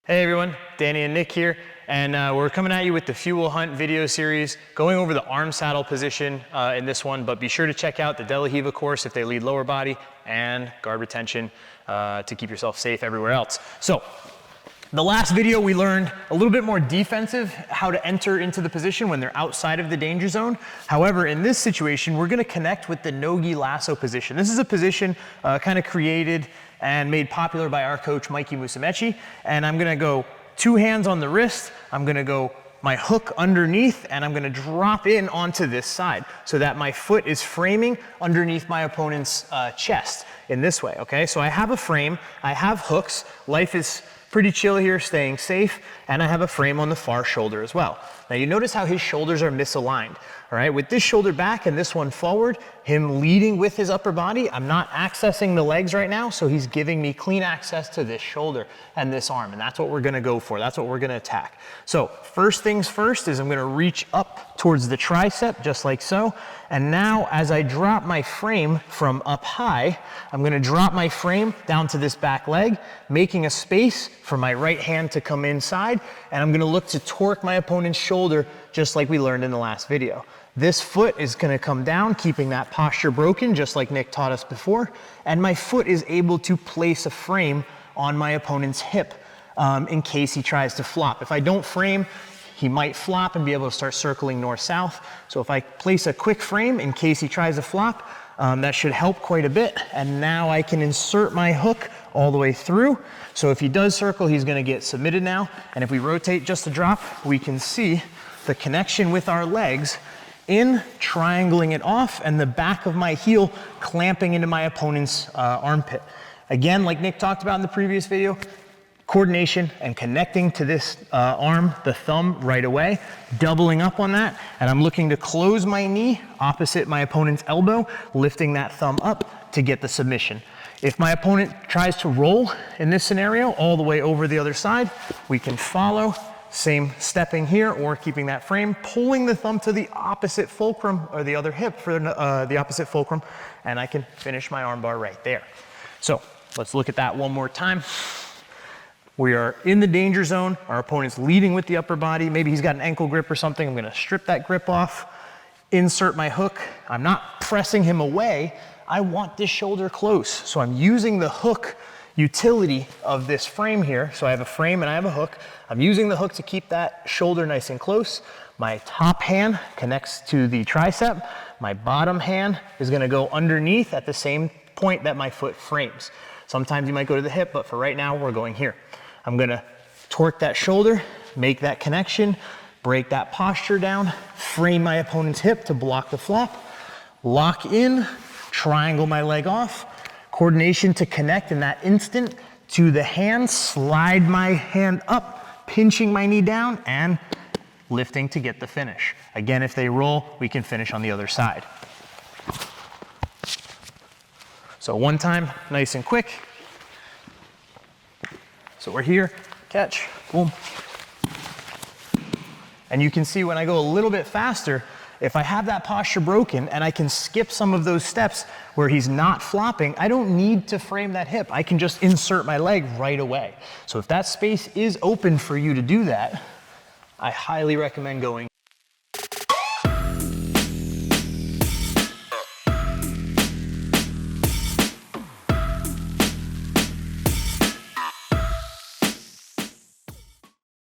Hey everyone, Danny and Nick here, and we're coming at you with the Fuel Hunt video series, going over the arm saddle position in this one, but be sure to check out the De La Riva course if they lead lower body, and guard retention to keep yourself safe everywhere else. So, the last video we learned a little bit more defensive, how to enter into the position when they're outside of the danger zone. However, in this situation, we're gonna connect with the No Gi Lasso position. This is a position kind of created and made popular by our coach, Mikey Musumeci. And I'm gonna go 2 hands on the wrist, I'm gonna go my hook underneath, and I'm gonna drop in onto this side so that my foot is framing underneath my opponent's chest in this way, okay? So I have a frame, I have hooks, life is pretty chill here, staying safe, and I have a frame on the far shoulder as well. Now you notice how his shoulders are misaligned, all right? With this shoulder back and this one forward, him leading with his upper body, I'm not accessing the legs right now, so he's giving me clean access to this shoulder and this arm, and that's what we're gonna go for, that's what we're gonna attack. So first things first is I'm gonna reach up towards the tricep, just like so, and now as I drop my frame from up high, I'm gonna drop my frame down to this back leg, making a space for my right hand to come inside, and I'm gonna look to torque my opponent's shoulder just like we learned in the last video. This foot is gonna come down, keeping that posture broken, just like Nick taught us before, and my foot is able to place a frame on my opponent's hip in case he tries to flop. If I don't frame, he might flop and be able to start circling north-south. So if I place a quick frame in case he tries to flop, that should help quite a bit. And now I can insert my hook all the way through. So if he does circle, he's gonna get submitted now. And if we rotate just a drop, we can see the connection with our legs in triangling it off and the back of my heel clamping into my opponent's armpit. Again, like Nick talked about in the previous video, coordination and connecting to this arm, the thumb right away, doubling up on that, and I'm looking to close my knee opposite my opponent's elbow, lifting that thumb up to get the submission. If my opponent tries to roll in this scenario all the way over the other side, we can follow, same stepping here or keeping that frame, pulling the thumb to the opposite fulcrum or the other hip for the opposite fulcrum, and I can finish my armbar right there. So let's look at that one more time. We are in the danger zone. Our opponent's leading with the upper body. Maybe he's got an ankle grip or something. I'm gonna strip that grip off, insert my hook. I'm not pressing him away. I want this shoulder close. So I'm using the hook utility of this frame here. So I have a frame and I have a hook. I'm using the hook to keep that shoulder nice and close. My top hand connects to the tricep. My bottom hand is gonna go underneath at the same point that my foot frames. Sometimes you might go to the hip, but for right now, we're going here. I'm gonna torque that shoulder, make that connection, break that posture down, frame my opponent's hip to block the flop, lock in, triangle my leg off, coordination to connect in that instant to the hand, slide my hand up, pinching my knee down, and lifting to get the finish. Again, if they roll, we can finish on the other side. So one time, nice and quick. So we're here, catch, boom. And you can see when I go a little bit faster, if I have that posture broken and I can skip some of those steps where he's not flopping, I don't need to frame that hip. I can just insert my leg right away. So if that space is open for you to do that, I highly recommend going